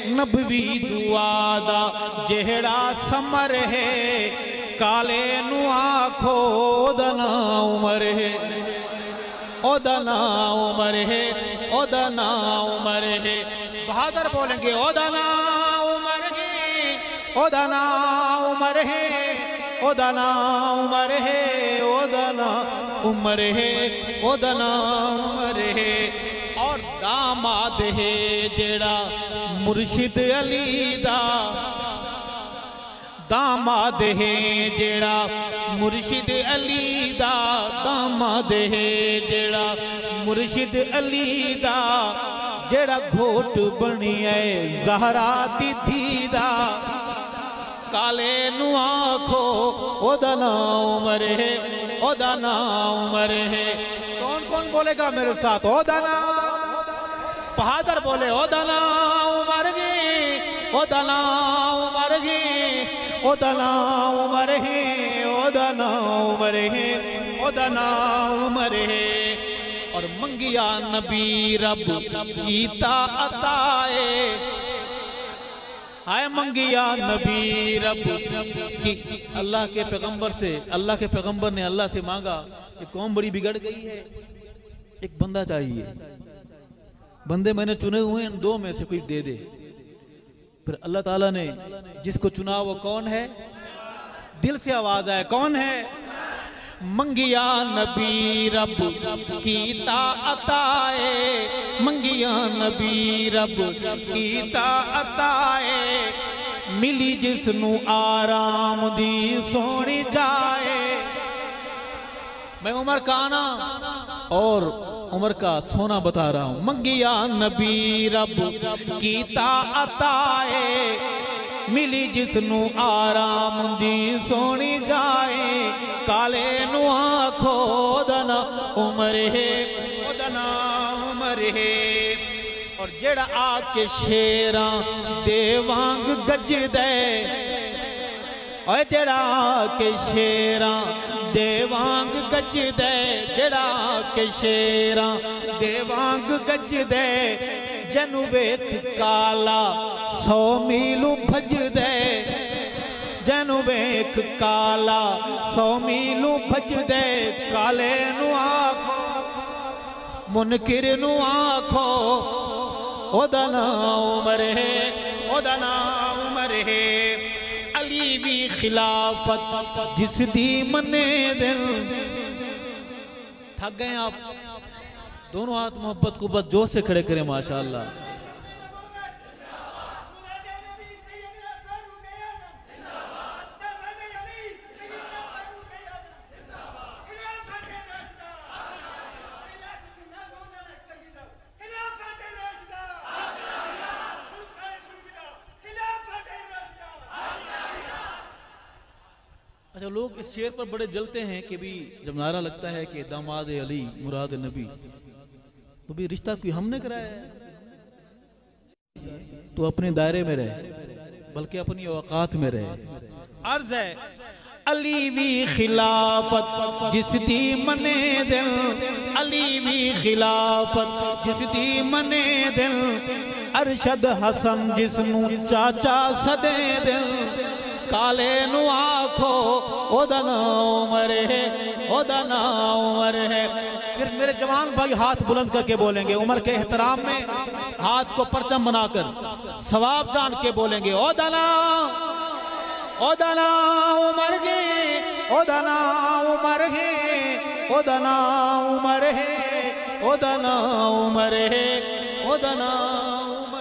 نبوی دعا دا جہڑا سمر ہے کالے نو آکھو دنا عمر ہے او دنا عمر ہے او دنا عمر ہے بہادر بولیں گے او دنا عمر ہے او دنا عمر ہے او دنا عمر ہے او دنا عمر ہے او دنا عمر ہے اور داماد ہے جیڑا مرشد علی دا داماد ہے جیڑا مرشد علی دا داماد ہے جیڑا مرشد علی دا جیڑا گھوٹ بنی ہے زہرا دی تھی دا کالے نو آنکھو او دنا عمر ہے او دنا عمر ہے کون کون بولے گا میرے ساتھ او دنا بہادر بولے او دنا عمر گی او دنا عمر گی او دنا عمر ہے او دنا عمر ہے او دنا عمر ہے اور منگیا نبی رب کیتا عطائے آئے منگیا نبی رب کی اللہ کے پیغمبر سے اللہ کے پیغمبر نے اللہ سے مانگا کہ قوم بڑی بگڑ گئی ہے ایک بندہ چاہیے بندے میں نے چنے ہوئے ان دو میں سے کوئی دے دے پھر اللہ تعالیٰ نے جس کو چنا وہ کون ہے دل سے آواز آئے کون ہے منگیا نبی رب کیتا عطائے منگیا نبی رب کیتا عطائے ملی جس نو آرام دی سونی جائے میں عمر کا آنا اور عمر کا سونا بتا رہا ہوں منگیا نبی رب کیتا عطائے ملی جس نو آرام دی سونی جائے کالے نو آنکھو دنا عمر ہے دنا عمر ہے اور جڑا آکے شیران دے وانگ گج دے اور جڑا آکے شیران دے وانگ گج دے جڑا آکے شیران دے وانگ گج دے جنو ویکھ کالا 100 میلو بھج دے جنو ویکھ کالا 100 میلو بھج دے کالے نو آکھو منکر نو آکھو او دنا عمر ہے او دنا عمر ہے علی بھی خلافت جس دی منے دل تھک گئے آپ دونوں ہاتھ محبت کو بس جوش سے کھڑے کریں ماشاءاللہ اچھا لوگ اس شعر پر بڑے جلتے ہیں کہ بھی جب نعرہ لگتا ہے کہ داماد علی مراد نبی تو بھی رشتہ کوئی ہم نے کرایا ہے تو اپنے دائرے میں رہے بلکہ اپنی اوقات میں رہے عرض ہے علی بھی خلافت جس دی منے دل علی بھی خلافت جس دی منے دل ارشد حسن جس نو چاچا سدے دل کالے نو آنکھو او دنا عمر ہے او دنا عمر ہے صرف میرے جوان بھائی ہاتھ بلند کر کے بولیں گے عمر کے احترام میں ہاتھ کو پرچم بنا کر ثواب جان کے بولیں گے او دنا عمر ہے او دنا عمر ہے او دنا عمر ہے او دنا عمر ہے او دنا عمر